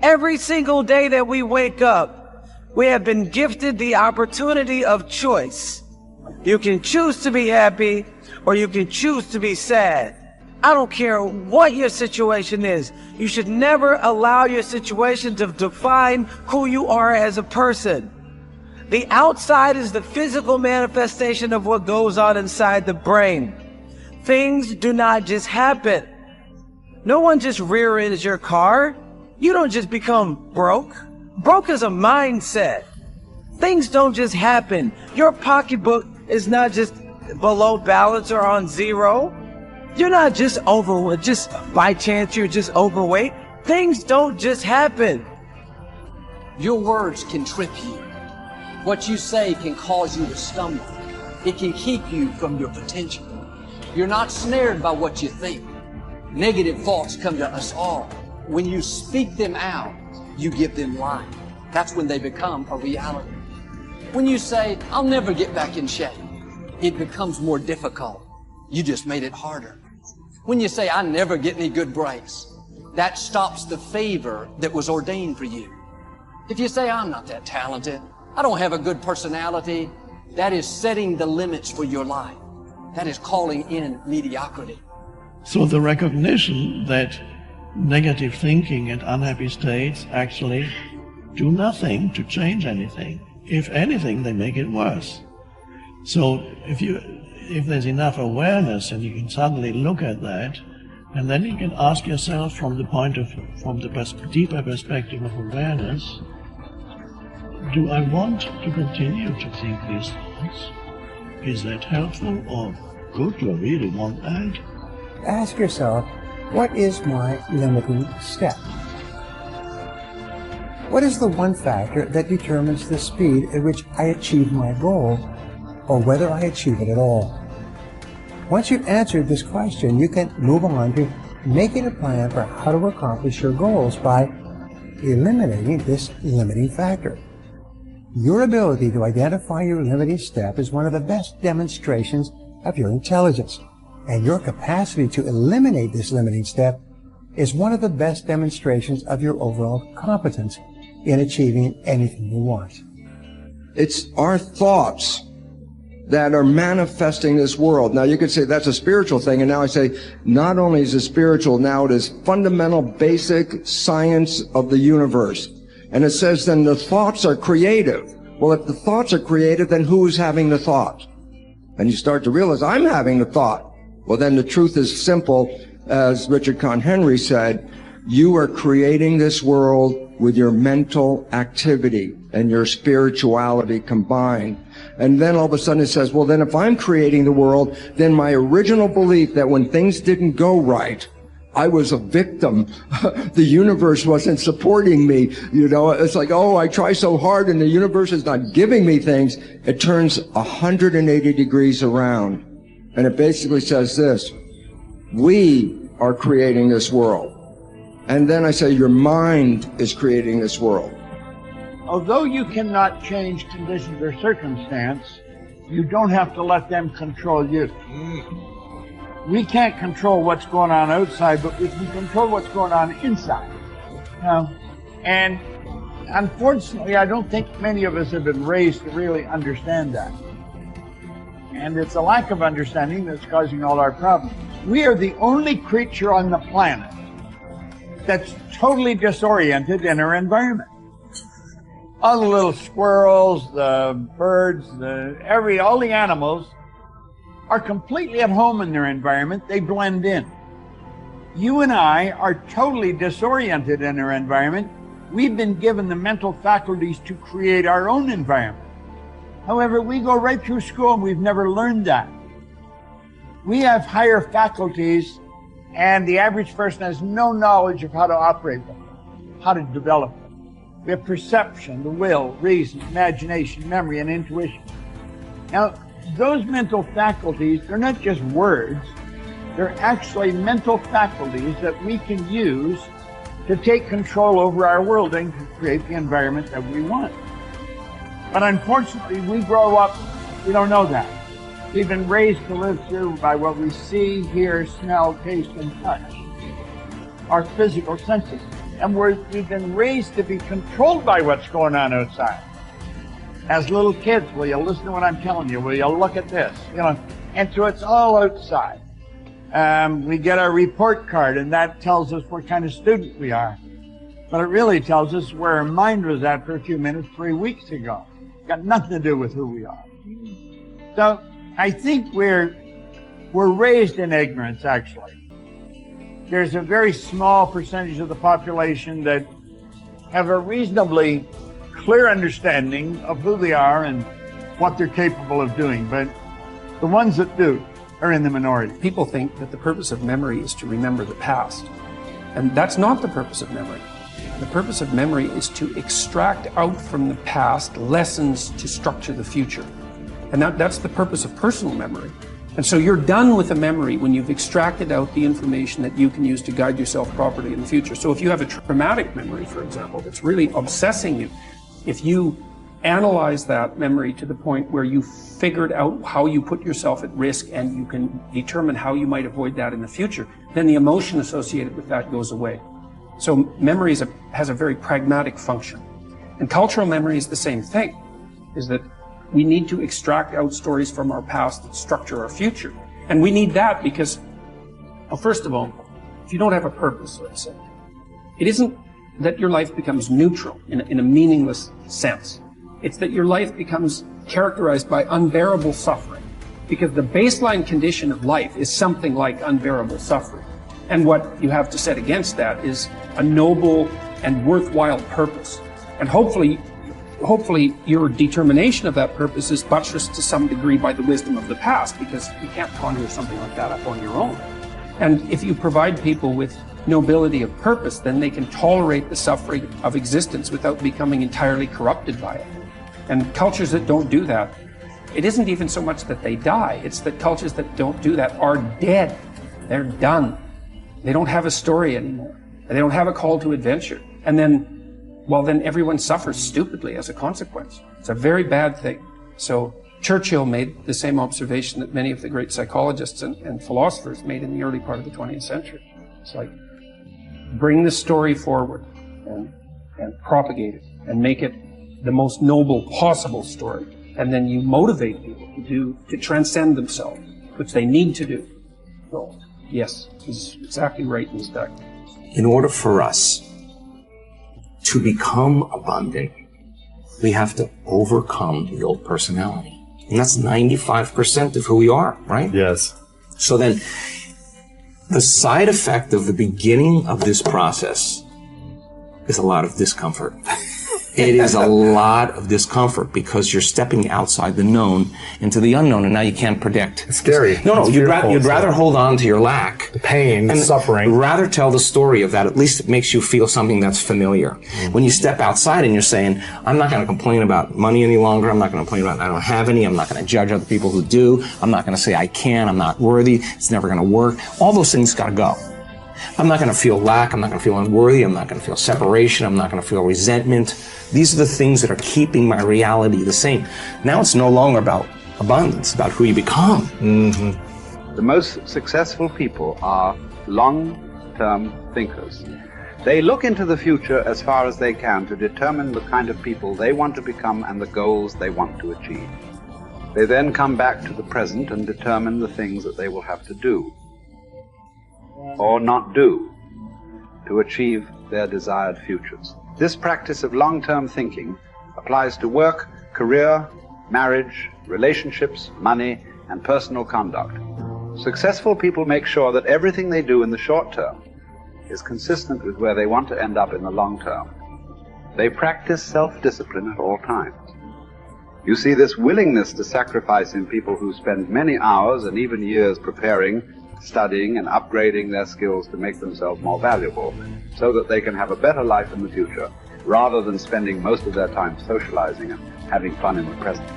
Every single day that we wake up, we have been gifted the opportunity of choice. You can choose to be happy or you can choose to be sad. I don't care what your situation is. You should never allow your situation to define who you are as a person. The outside is the physical manifestation of what goes on inside the brain. Things do not just happen. No one just rear-ends your car. You don't just become broke. Broke is a mindset. Things don't just happen. Your pocketbook is not just below balance or on zero. You're not just overweight, just by chance you're just overweight. Things don't just happen. Your words can trip you. What you say can cause you to stumble. It can keep you from your potential. You're not snared by what you think. Negative thoughts come to us all. When you speak them out, you give them life. That's when they become a reality. When you say, I'll never get back in shape, it becomes more difficult. You just made it harder. When you say, I never get any good breaks, that stops the favor that was ordained for you. If you say, I'm not that talented, I don't have a good personality, that is setting the limits for your life. That is calling in mediocrity. So the recognition that negative thinking and unhappy states actually do nothing to change anything. If anything, they make it worse. So if there's enough awareness and you can suddenly look at that, and then you can ask yourself from the deeper perspective of awareness, do I want to continue to think these thoughts? Is that helpful, or good, do I really want that? Ask yourself, what is my limiting step? What is the one factor that determines the speed at which I achieve my goal, or whether I achieve it at all? Once you've answered this question, you can move on to making a plan for how to accomplish your goals by eliminating this limiting factor. Your ability to identify your limiting step is one of the best demonstrations of your intelligence, and your capacity to eliminate this limiting step is one of the best demonstrations of your overall competence in achieving anything you want. It's our thoughts that are manifesting this world. Now you could say that's a spiritual thing, and now I say not only is it spiritual, now it is fundamental basic science of the universe. And it says then the thoughts are creative. Well, if the thoughts are creative, then who's having the thought? And you start to realize, I'm having the thought. Well, then the truth is simple. As Richard Conn Henry said, you are creating this world with your mental activity and your spirituality combined. And then all of a sudden it says, well, then if I'm creating the world, then my original belief that when things didn't go right, I was a victim. The universe wasn't supporting me. You know, it's like, oh, I try so hard and the universe is not giving me things. It turns 180 degrees around. And it basically says this: we are creating this world. And then I say your mind is creating this world. Although you cannot change conditions or circumstance, you don't have to let them control you. We can't control what's going on outside, but we can control what's going on inside. And unfortunately, I don't think many of us have been raised to really understand that. And it's a lack of understanding that's causing all our problems. We are the only creature on the planet that's totally disoriented in our environment. All the little squirrels, the birds, all the animals are completely at home in their environment. They blend in. You and I are totally disoriented in our environment. We've been given the mental faculties to create our own environment. However, we go right through school and we've never learned that. We have higher faculties, and the average person has no knowledge of how to operate them, how to develop them. We have perception, the will, reason, imagination, memory, and intuition. Now, those mental faculties, they're not just words, they're actually mental faculties that we can use to take control over our world and to create the environment that we want. But unfortunately, we grow up, we don't know that. We've been raised to live through by what we see, hear, smell, taste, and touch. Our physical senses. And we've been raised to be controlled by what's going on outside. As little kids, will you listen to what I'm telling you? Will you look at this? You know, and so it's all outside. We get our report card, and that tells us what kind of student we are. But it really tells us where our mind was at for a few minutes 3 weeks ago. Got nothing to do with who we are. So I think we're raised in ignorance, actually. There's a very small percentage of the population that have a reasonably clear understanding of who they are and what they're capable of doing, but the ones that do are in the minority. People think that the purpose of memory is to remember the past, and that's not the purpose of memory. The purpose of memory is to extract out from the past lessons to structure the future, and that's the purpose of personal memory. And so you're done with a memory when you've extracted out the information that you can use to guide yourself properly in the future. So if you have a traumatic memory, for example, that's really obsessing you, if you analyze that memory to the point where you figured out how you put yourself at risk and you can determine how you might avoid that in the future, then the emotion associated with that goes away. So memory has a very pragmatic function. And cultural memory is the same thing, is that we need to extract out stories from our past that structure our future. And we need that because, well, first of all, if you don't have a purpose, let's say, it isn't that your life becomes neutral in a meaningless sense. It's that your life becomes characterized by unbearable suffering, because the baseline condition of life is something like unbearable suffering. And what you have to set against that is a noble and worthwhile purpose. And hopefully your determination of that purpose is buttressed to some degree by the wisdom of the past, because you can't conjure something like that up on your own. And if you provide people with nobility of purpose, then they can tolerate the suffering of existence without becoming entirely corrupted by it. And cultures that don't do that, it isn't even so much that they die, it's that cultures that don't do that are dead. They're done. They don't have a story anymore. They don't have a call to adventure. And then everyone suffers stupidly as a consequence. It's a very bad thing. So Churchill made the same observation that many of the great psychologists and philosophers made in the early part of the 20th century. It's like, bring the story forward and propagate it and make it the most noble possible story. And then you motivate people to transcend themselves, which they need to do. So, yes, he's exactly right in his diagnosis. In order for us to become abundant, we have to overcome the old personality. And that's 95% of who we are, right? Yes. So then, the side effect of the beginning of this process is a lot of discomfort. It is a lot of discomfort because you're stepping outside the known into the unknown, and now you can't predict. It's scary. No, you'd rather hold on to your lack. The pain, the suffering. Rather tell the story of that. At least it makes you feel something that's familiar. Mm-hmm. When you step outside and you're saying, I'm not going to complain about money any longer. I'm not going to complain about I don't have any. I'm not going to judge other people who do. I'm not going to say I can. I'm not worthy. It's never going to work. All those things got to go. I'm not going to feel lack. I'm not going to feel unworthy. I'm not going to feel separation. I'm not going to feel resentment. These are the things that are keeping my reality the same. Now it's no longer about abundance, about who you become. Mm-hmm. The most successful people are long-term thinkers. They look into the future as far as they can to determine the kind of people they want to become and the goals they want to achieve. They then come back to the present and determine the things that they will have to do or not do to achieve their desired futures. This practice of long-term thinking applies to work, career, marriage, relationships, money, and personal conduct. Successful people make sure that everything they do in the short term is consistent with where they want to end up in the long term. They practice self-discipline at all times. You see this willingness to sacrifice in people who spend many hours and even years preparing, studying, and upgrading their skills to make themselves more valuable so that they can have a better life in the future, rather than spending most of their time socializing and having fun in the present.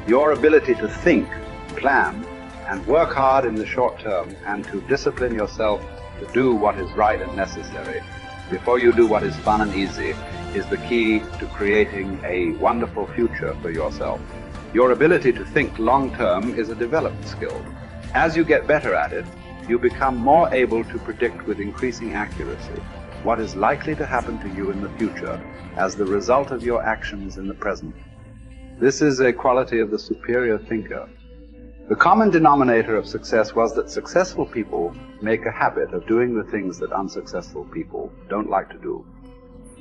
Your ability to think, plan, and work hard in the short term, and to discipline yourself to do what is right and necessary before you do what is fun and easy, is the key to creating a wonderful future for yourself. Your ability to think long term is a developed skill. As you get better at it, you become more able to predict with increasing accuracy. what is likely to happen to you in the future as the result of your actions in the present. This is a quality of the superior thinker. The common denominator of success was that successful people make a habit of doing the things that unsuccessful people don't like to do.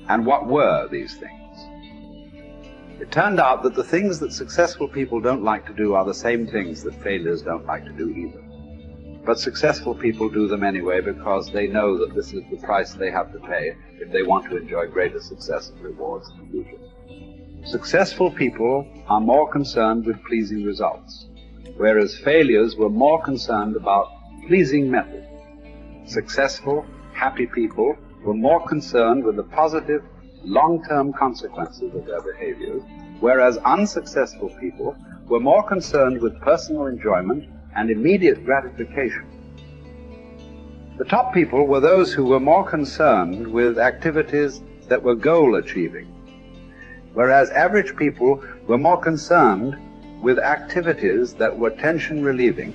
And what were these things? It turned out that the things that successful people don't like to do are the same things that failures don't like to do either. But successful people do them anyway because they know that this is the price they have to pay if they want to enjoy greater success and rewards in the future. Successful people are more concerned with pleasing results, whereas failures were more concerned about pleasing method. Successful, happy people were more concerned with the positive, long-term consequences of their behaviors, whereas unsuccessful people were more concerned with personal enjoyment and immediate gratification. The top people were those who were more concerned with activities that were goal-achieving, whereas average people were more concerned with activities that were tension-relieving